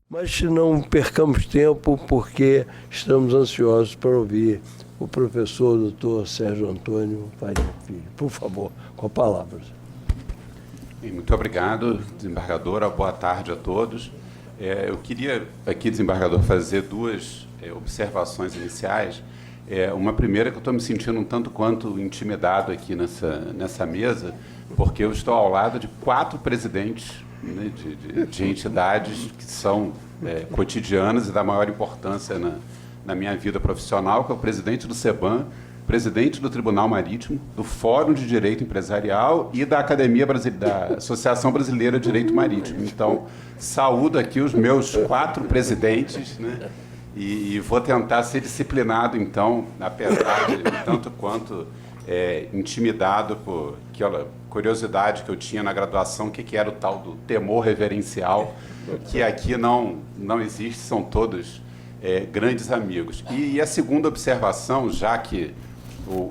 Mas não percamos tempo, porque estamos ansiosos para ouvir o professor doutor Sérgio Antônio Faria Filho. Por favor, com a palavra. Muito obrigado, desembargadora. Boa tarde a todos. Eu queria aqui, desembargador, fazer duas observações iniciais. Uma primeira, que eu estou me sentindo um tanto quanto intimidado aqui nessa mesa, porque eu estou ao lado de 4 presidentes, né, de entidades que são cotidianas e da maior importância na minha vida profissional, que é o presidente do SEBAM, presidente do Tribunal Marítimo, do Fórum de Direito Empresarial e da da Associação Brasileira de Direito Marítimo. Então, saúdo aqui os meus 4 presidentes, né? E vou tentar ser disciplinado, então, apesar de tanto quanto intimidado por aquela curiosidade que eu tinha na graduação, que era o tal do temor reverencial, que aqui não existe, são todos grandes amigos. E a segunda observação, já que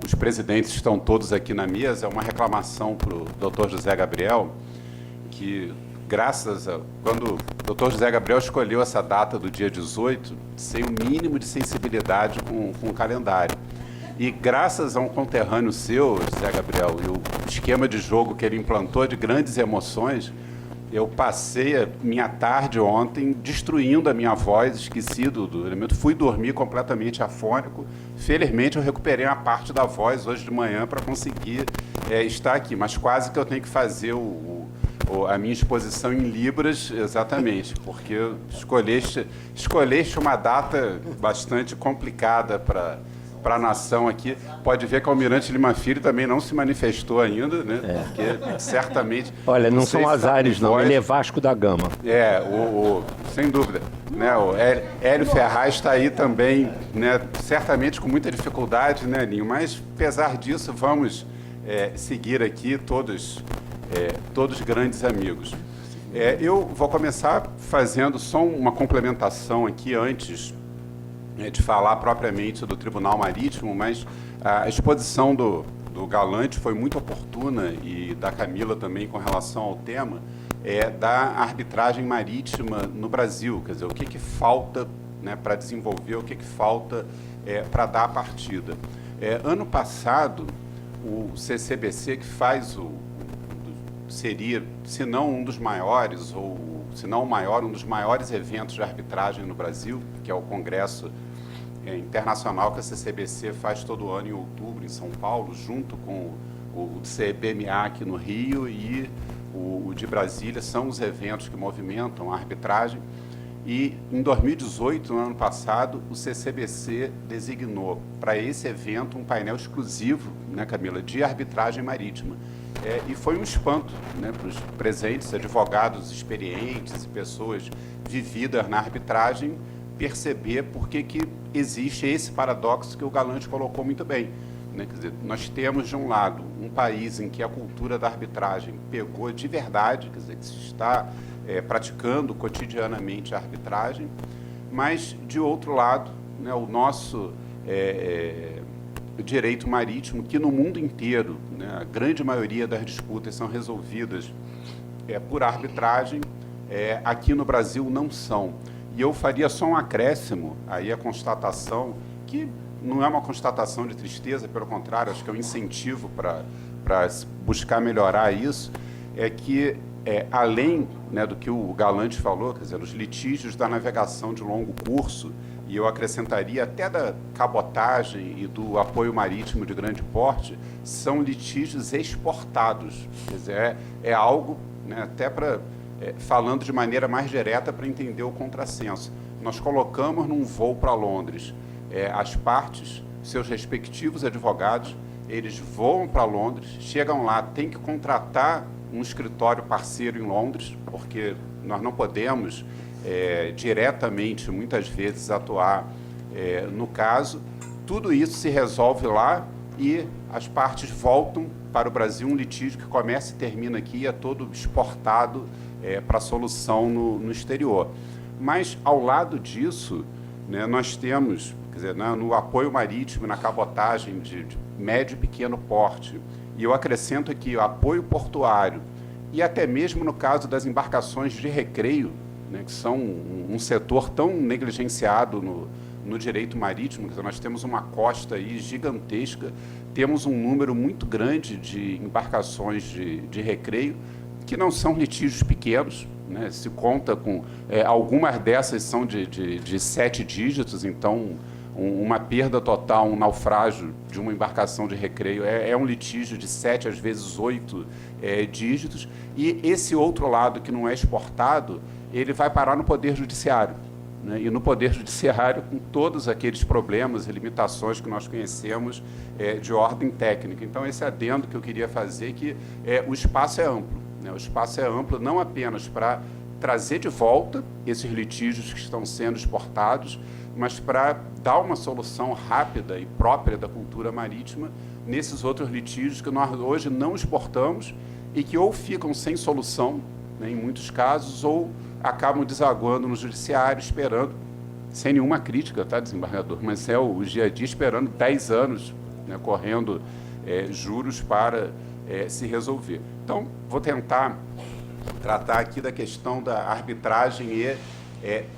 os presidentes estão todos aqui na mesa, é uma reclamação para o doutor José Gabriel, que quando o doutor José Gabriel escolheu essa data do dia 18, sem o mínimo de sensibilidade com o calendário. E graças a um conterrâneo seu, José Gabriel, e o esquema de jogo que ele implantou de grandes emoções, eu passei a minha tarde ontem destruindo a minha voz, esqueci do elemento, fui dormir completamente afônico. Felizmente eu recuperei uma parte da voz hoje de manhã para conseguir estar aqui, mas quase que eu tenho que fazer a minha exposição em Libras, exatamente, porque escolheste uma data bastante complicada para a nação aqui. Pode ver que o Almirante Lima Filho também não se manifestou ainda, né? Porque certamente... Olha, não são azares, não. Ele é Vasco da Gama. Sem dúvida. Né? O Hélio Ferraz está aí também, né? Certamente com muita dificuldade, né, Ninho? Mas, apesar disso, vamos seguir aqui todos grandes amigos. Eu vou começar fazendo só uma complementação aqui antes de falar propriamente do Tribunal Marítimo, mas a exposição do Galante foi muito oportuna, e da Camila também, com relação ao tema da arbitragem marítima no Brasil. Quer dizer, o que falta, né, para desenvolver, o que falta para dar a partida. Ano passado, o CCBC, que faz seria, se não um dos maiores, ou se não o maior, um dos maiores eventos de arbitragem no Brasil, que é o Congresso Internacional que a CCBC faz todo ano em outubro, em São Paulo, junto com o CBMA aqui no Rio e o de Brasília, são os eventos que movimentam a arbitragem. E em 2018, no ano passado, o CCBC designou para esse evento um painel exclusivo, né, Camila, de arbitragem marítima. E foi um espanto, né, para os presentes, advogados experientes e pessoas vividas na arbitragem, perceber por que existe esse paradoxo que o Galante colocou muito bem. Né? Quer dizer, nós temos, de um lado, um país em que a cultura da arbitragem pegou de verdade, quer dizer, que se está praticando cotidianamente a arbitragem, mas, de outro lado, né, o nosso direito marítimo, que no mundo inteiro, né, a grande maioria das disputas são resolvidas por arbitragem, aqui no Brasil não são. E eu faria só um acréscimo aí, a constatação, que não é uma constatação de tristeza, pelo contrário, acho que é um incentivo para buscar melhorar isso, que além, né, do que o Galante falou, quer dizer, os litígios da navegação de longo curso, e eu acrescentaria até da cabotagem e do apoio marítimo de grande porte, são litígios exportados. Quer dizer, é algo, né, até para, falando de maneira mais direta para entender o contrassenso. Nós colocamos num voo para Londres as partes, seus respectivos advogados, eles voam para Londres, chegam lá, tem que contratar um escritório parceiro em Londres, porque nós não podemos diretamente, muitas vezes, atuar no caso. Tudo isso se resolve lá, e as partes voltam para o Brasil, um litígio que começa e termina aqui e é todo exportado para solução no exterior. Mas, ao lado disso, né, nós temos, quer dizer, no apoio marítimo, na cabotagem de médio e pequeno porte, e eu acrescento aqui o apoio portuário, e até mesmo no caso das embarcações de recreio, né, que são um setor tão negligenciado no direito marítimo, quer dizer, nós temos uma costa aí gigantesca, temos um número muito grande de embarcações de recreio, que não são litígios pequenos, né, se conta com... algumas dessas são de 7 dígitos, então uma perda total, um naufrágio de uma embarcação de recreio é um litígio de 7, às vezes 8 dígitos, e esse outro lado que não é exportado, ele vai parar no Poder Judiciário, né? E no Poder Judiciário, com todos aqueles problemas e limitações que nós conhecemos de ordem técnica. Então, esse adendo que eu queria fazer, que o espaço é amplo, né? O espaço é amplo não apenas para trazer de volta esses litígios que estão sendo exportados, mas para dar uma solução rápida e própria da cultura marítima nesses outros litígios que nós hoje não exportamos e que ou ficam sem solução, né, em muitos casos, ou acabam desaguando no judiciário, esperando, sem nenhuma crítica, tá, desembargador, mas o dia a dia esperando 10 anos, né, correndo juros para se resolver. Então, vou tentar tratar aqui da questão da arbitragem e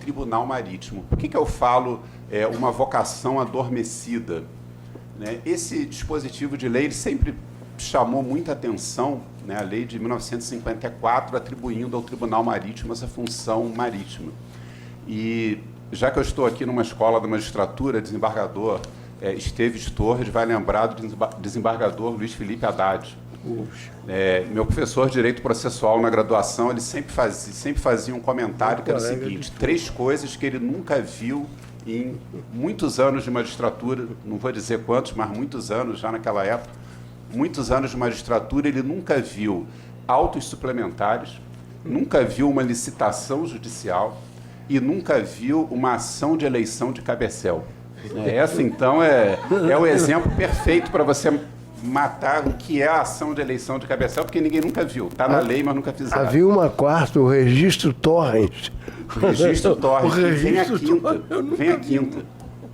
tribunal marítimo. Por que eu falo uma vocação adormecida? Né? Esse dispositivo de lei ele sempre chamou muita atenção, né, a lei de 1954, atribuindo ao Tribunal Marítimo essa função marítima. E, já que eu estou aqui numa escola da magistratura, desembargador Esteves Torres vai lembrar do desembargador Luiz Felipe Haddad. Meu professor de Direito Processual na graduação, ele sempre fazia um comentário que era o seguinte: 3 coisas que ele nunca viu em muitos anos de magistratura, não vou dizer quantos, mas muitos anos já naquela época, muitos anos de magistratura, ele nunca viu autos suplementares, nunca viu uma licitação judicial e nunca viu uma ação de eleição de cabecel. Essa, então, é o exemplo perfeito para você matar o que é a ação de eleição de cabecel, porque ninguém nunca viu. Está na lei, mas nunca fizeram. Havia uma quarta, o registro Torrens. O registro Torrens. Vem a quinta.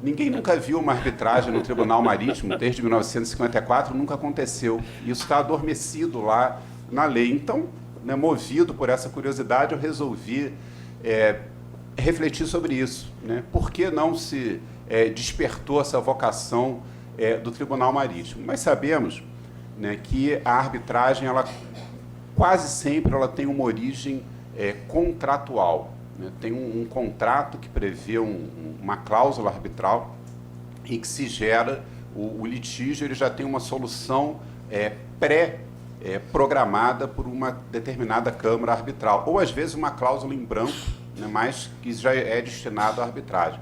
Ninguém nunca viu uma arbitragem no Tribunal Marítimo, desde 1954, nunca aconteceu. Isso está adormecido lá na lei. Então, né, movido por essa curiosidade, eu resolvi refletir sobre isso. Né? Por que não se despertou essa vocação do Tribunal Marítimo? Nós sabemos, né, que a arbitragem, ela quase sempre ela tem uma origem contratual. Né? Tem um contrato que prevê uma cláusula arbitral e que se gera o litígio, ele já tem uma solução pré-programada por uma determinada Câmara Arbitral, ou às vezes uma cláusula em branco, né, mas que já é destinado à arbitragem.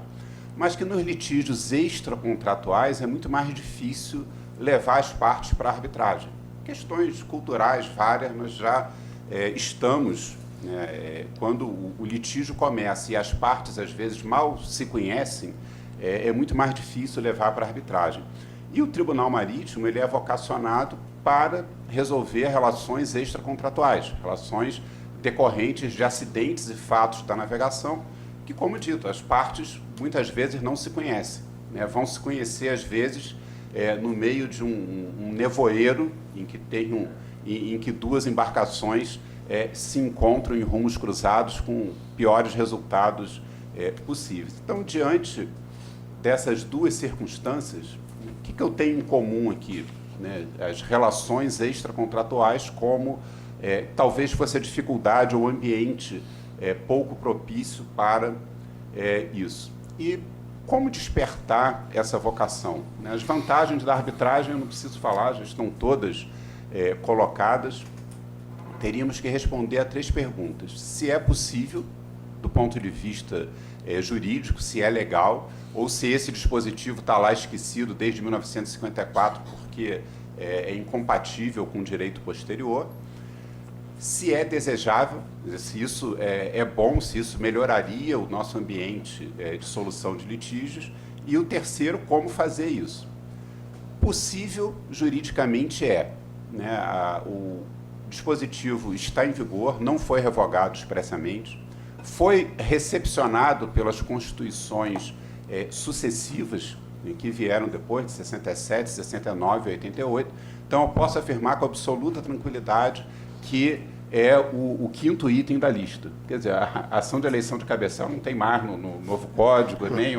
Mas que nos litígios extracontratuais é muito mais difícil levar as partes para a arbitragem. Questões culturais várias, nós já estamos, quando o litígio começa e as partes às vezes mal se conhecem, é muito mais difícil levar para a arbitragem. E o Tribunal Marítimo ele é vocacionado para resolver relações extracontratuais, relações decorrentes de acidentes e fatos da navegação, que, como dito, as partes muitas vezes não se conhecem, né? Vão se conhecer, às vezes, no meio de um nevoeiro em que 2 embarcações se encontram em rumos cruzados com piores resultados possíveis. Então, diante dessas 2 circunstâncias, o que eu tenho em comum aqui? Né? As relações extracontratuais, como talvez fosse a dificuldade ou o ambiente pouco propício para isso. E como despertar essa vocação? Né? As vantagens da arbitragem, eu não preciso falar, já estão todas colocadas. Teríamos que responder a 3 perguntas. Se é possível, do ponto de vista jurídico, se é legal, ou se esse dispositivo está lá esquecido desde 1954, porque é incompatível com o direito posterior. Se é desejável, se isso é bom, se isso melhoraria o nosso ambiente de solução de litígios. E o terceiro, como fazer isso. Possível juridicamente é, né? O dispositivo está em vigor, não foi revogado expressamente, foi recepcionado pelas constituições sucessivas que vieram depois de 67, 69 e 88. Então, eu posso afirmar com absoluta tranquilidade que é o quinto item da lista. Quer dizer, a ação de eleição de cabeção não tem mais no novo código, nem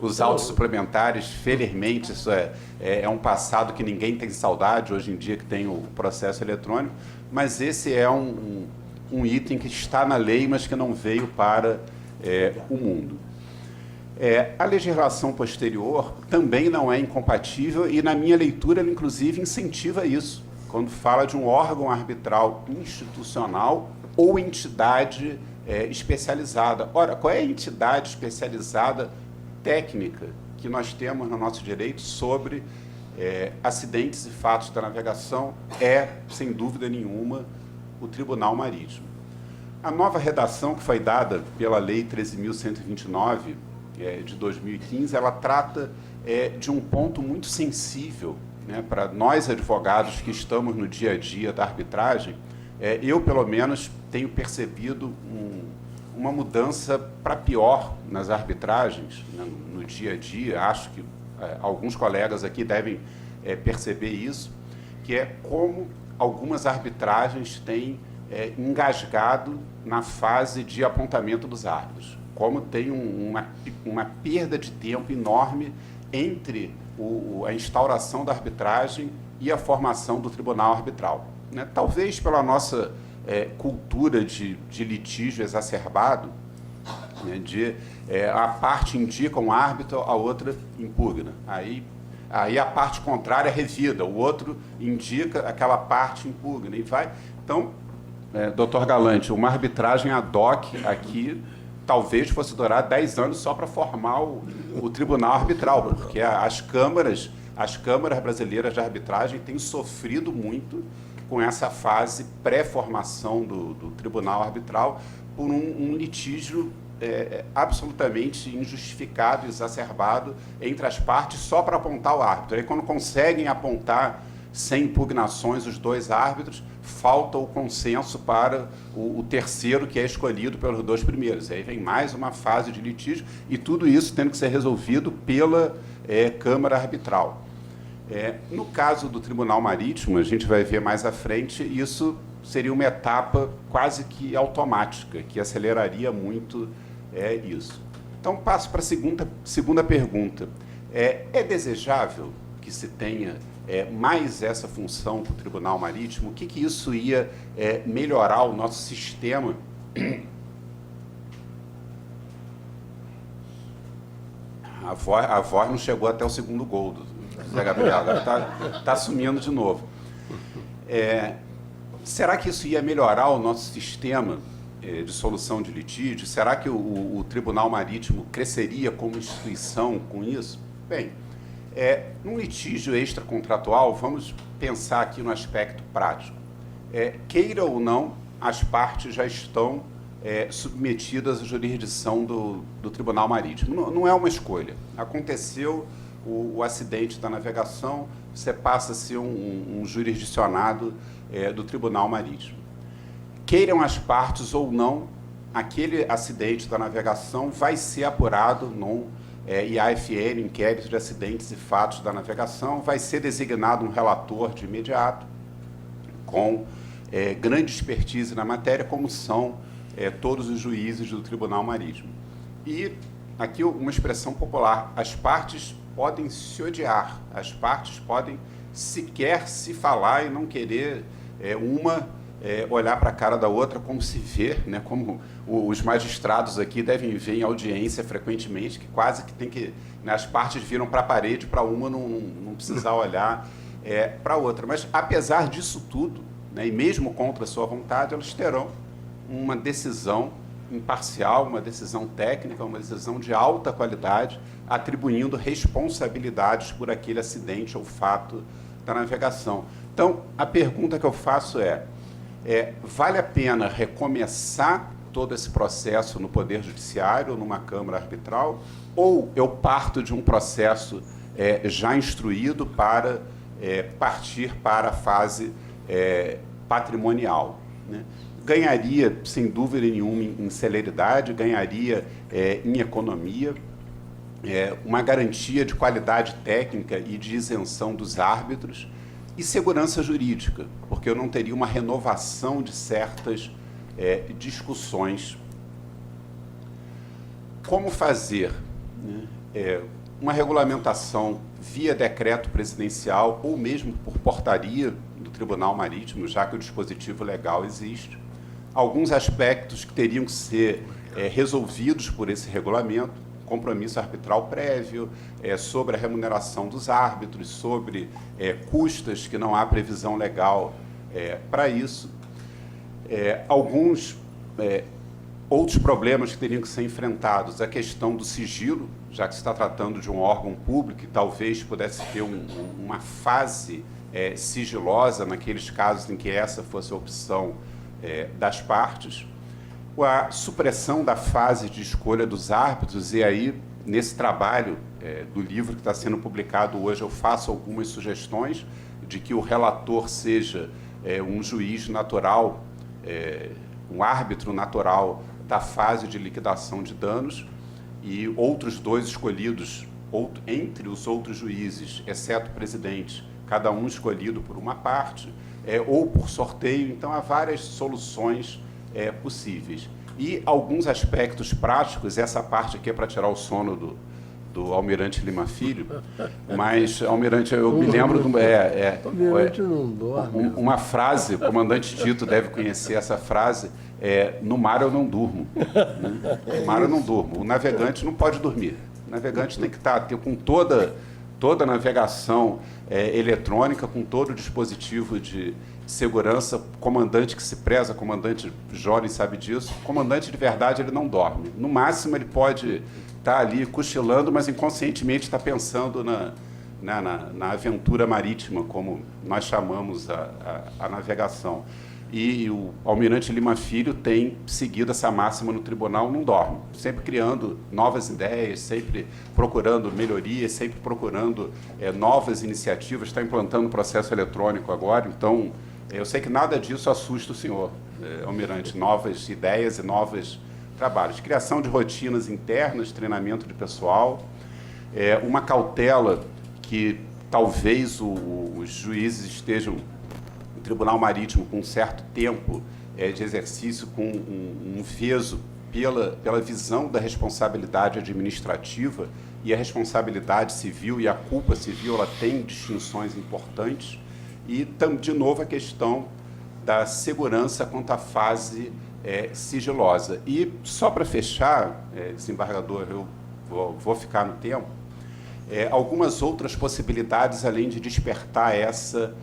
os autos suplementares, felizmente, isso é um passado que ninguém tem saudade hoje em dia, que tem o processo eletrônico, mas esse é um item que está na lei, mas que não veio para o mundo. A legislação posterior também não é incompatível e, na minha leitura, ela, inclusive, incentiva isso, quando fala de um órgão arbitral institucional ou entidade especializada. Ora, qual é a entidade especializada técnica que nós temos no nosso direito sobre acidentes e fatos da navegação? Sem dúvida nenhuma, o Tribunal Marítimo. A nova redação que foi dada pela Lei 13.129, de 2015, ela trata de um ponto muito sensível, né, para nós advogados que estamos no dia a dia da arbitragem. Eu, pelo menos, tenho percebido uma mudança para pior nas arbitragens, né, no dia a dia. Acho que alguns colegas aqui devem perceber isso, que é como algumas arbitragens têm engasgado na fase de apontamento dos árbitros, como tem uma perda de tempo enorme entre a instauração da arbitragem e a formação do tribunal arbitral, né? Talvez pela nossa cultura de litígio exacerbado, né, a parte indica um árbitro, a outra impugna. Aí a parte contrária é revida, o outro indica, aquela parte impugna, e vai. Então, doutor Galante, uma arbitragem ad hoc aqui talvez fosse durar 10 anos só para formar o tribunal arbitral, porque as câmaras brasileiras de arbitragem têm sofrido muito com essa fase pré-formação do tribunal arbitral por um litígio absolutamente injustificado, exacerbado entre as partes só para apontar o árbitro. Aí, quando conseguem apontar sem impugnações os dois árbitros, falta o consenso para o terceiro, que é escolhido pelos dois primeiros. Aí vem mais uma fase de litígio e tudo isso tendo que ser resolvido pela Câmara Arbitral. No caso do Tribunal Marítimo, a gente vai ver mais à frente, isso seria uma etapa quase que automática, que aceleraria muito isso. Então, passo para a segunda pergunta. É desejável que se tenha mais essa função para o Tribunal Marítimo? O que isso ia melhorar o nosso sistema? A voz não chegou até o segundo gol do Zé Gabriel, agora está sumindo de novo. Será que isso ia melhorar o nosso sistema de solução de litígio? Será que o Tribunal Marítimo cresceria como instituição com isso? Bem, num litígio extracontratual, vamos pensar aqui no aspecto prático. Queira ou não, as partes já estão submetidas à jurisdição do Tribunal Marítimo. Não é uma escolha. Aconteceu o acidente da navegação, você passa a ser um jurisdicionado do Tribunal Marítimo. Queiram as partes ou não, aquele acidente da navegação vai ser apurado no IAFN, Inquérito de Acidentes e Fatos da Navegação, vai ser designado um relator de imediato, com grande expertise na matéria, como são todos os juízes do Tribunal Marítimo. E aqui uma expressão popular: as partes podem se odiar, as partes podem sequer se falar e não querer olhar para a cara da outra, como se vê, né, como os magistrados aqui devem ver em audiência frequentemente, que quase que tem que, né, as partes viram para a parede para uma não precisar olhar para a outra. Mas, apesar disso tudo, né, e mesmo contra a sua vontade, elas terão uma decisão imparcial, uma decisão técnica, uma decisão de alta qualidade, atribuindo responsabilidades por aquele acidente ou fato da navegação. Então, a pergunta que eu faço vale a pena recomeçar todo esse processo no Poder Judiciário ou numa Câmara Arbitral, ou eu parto de um processo já instruído para partir para a fase patrimonial, né? Ganharia, sem dúvida nenhuma, em celeridade, ganharia em economia, uma garantia de qualidade técnica e de isenção dos árbitros e segurança jurídica, porque eu não teria uma renovação de certas discussões. Como fazer, né, uma regulamentação via decreto presidencial ou mesmo por portaria do Tribunal Marítimo, já que o dispositivo legal existe. Alguns aspectos que teriam que ser resolvidos por esse regulamento, compromisso arbitral prévio, sobre a remuneração dos árbitros, sobre custas, que não há previsão legal para isso. Alguns outros problemas que teriam que ser enfrentados, a questão do sigilo, já que se está tratando de um órgão público e talvez pudesse ter uma fase sigilosa naqueles casos em que essa fosse a opção das partes. A supressão da fase de escolha dos árbitros, e aí, nesse trabalho do livro que está sendo publicado hoje, eu faço algumas sugestões de que o relator seja um juiz natural, um árbitro natural da fase de liquidação de danos, e outros dois escolhidos entre os outros juízes, exceto o presidente, cada um escolhido por uma parte, ou por sorteio. Então, há várias soluções possíveis. E alguns aspectos práticos, essa parte aqui é para tirar o sono do Almirante Lima Filho, mas, Almirante, eu me lembro... Almirante não dorme. Uma frase, o comandante Tito deve conhecer essa frase, no mar eu não durmo. Né? No mar eu não durmo. O navegante não pode dormir. O navegante tem que estar com toda a navegação eletrônica, com todo o dispositivo de segurança. Comandante que se preza, comandante jovem sabe disso, comandante de verdade ele não dorme. No máximo ele pode estar ali cochilando, mas inconscientemente está pensando na aventura marítima, como nós chamamos a navegação. E o Almirante Lima Filho tem seguido essa máxima no tribunal, não dorme, sempre criando novas ideias, sempre procurando melhorias, sempre procurando novas iniciativas, está implantando o processo eletrônico agora. Então, eu sei que nada disso assusta o senhor, Almirante, novas ideias e novos trabalhos. Criação de rotinas internas, treinamento de pessoal, uma cautela que talvez os juízes estejam no Tribunal Marítimo com um certo tempo de exercício, com um peso pela visão da responsabilidade administrativa, e a responsabilidade civil e a culpa civil, ela tem distinções importantes. E, de novo, a questão da segurança quanto à fase sigilosa. E, só para fechar, desembargador, eu vou ficar no tempo, algumas outras possibilidades, além de despertar essa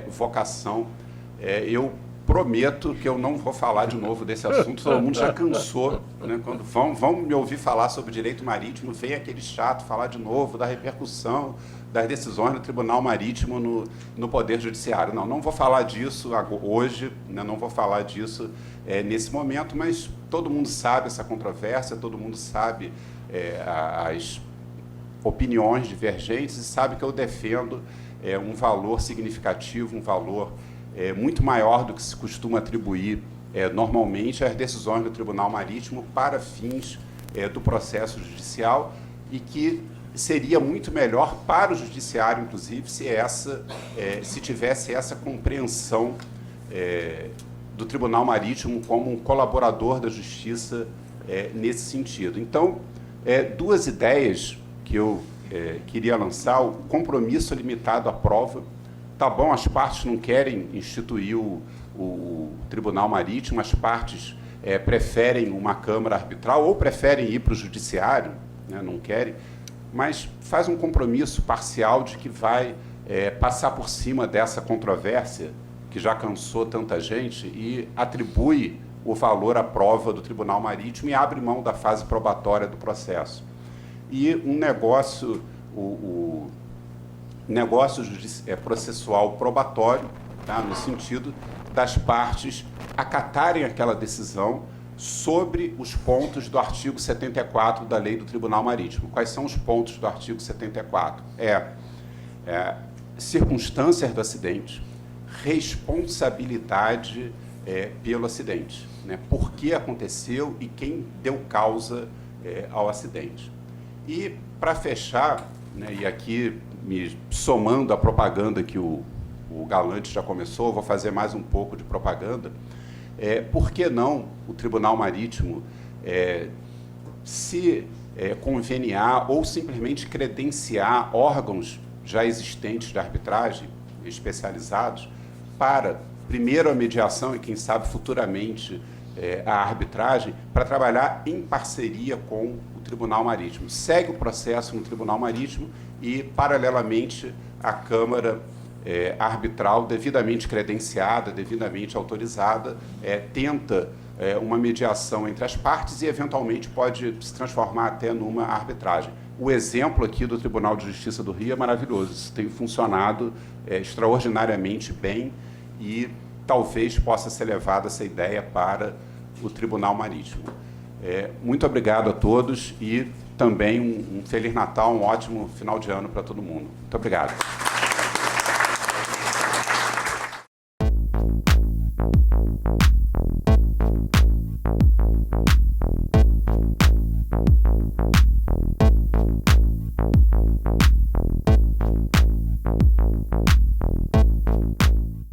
vocação. Eu prometo que eu não vou falar de novo desse assunto, todo mundo já cansou, né? Quando vão me ouvir falar sobre direito marítimo, vem aquele chato falar de novo da repercussão das decisões do Tribunal Marítimo no Poder Judiciário. Não vou falar disso hoje, né? Não vou falar disso nesse momento, mas todo mundo sabe essa controvérsia, todo mundo sabe as opiniões divergentes e sabe que eu defendo um valor significativo, um valor muito maior do que se costuma atribuir normalmente às decisões do Tribunal Marítimo para fins do processo judicial, e que seria muito melhor para o judiciário, inclusive, se tivesse essa compreensão do Tribunal Marítimo como um colaborador da justiça nesse sentido. Então, duas ideias que eu queria lançar: o compromisso limitado à prova. Tá bom, as partes não querem instituir o Tribunal Marítimo, as partes preferem uma Câmara Arbitral ou preferem ir para o Judiciário, né, não querem, mas faz um compromisso parcial de que vai passar por cima dessa controvérsia que já cansou tanta gente, e atribui o valor à prova do Tribunal Marítimo e abre mão da fase probatória do processo. E um negócio, o negócio processual probatório, tá, no sentido das partes acatarem aquela decisão sobre os pontos do artigo 74 da Lei do Tribunal Marítimo. Quais são os pontos do artigo 74? Circunstâncias do acidente, responsabilidade pelo acidente, né? Por que aconteceu e quem deu causa ao acidente. E, para fechar, né, e aqui me somando à propaganda que o Galante já começou, vou fazer mais um pouco de propaganda, por que não o Tribunal Marítimo se conveniar ou simplesmente credenciar órgãos já existentes de arbitragem, especializados, para, primeiro, a mediação e, quem sabe, futuramente, a arbitragem, para trabalhar em parceria com o Tribunal Marítimo. Segue o processo no Tribunal Marítimo e, paralelamente, a Câmara arbitral, devidamente credenciada, devidamente autorizada, tenta uma mediação entre as partes e, eventualmente, pode se transformar até numa arbitragem. O exemplo aqui do Tribunal de Justiça do Rio é maravilhoso. Isso tem funcionado extraordinariamente bem e talvez possa ser levada essa ideia para o Tribunal Marítimo. Muito obrigado a todos e também um Feliz Natal, um ótimo final de ano para todo mundo. Muito obrigado.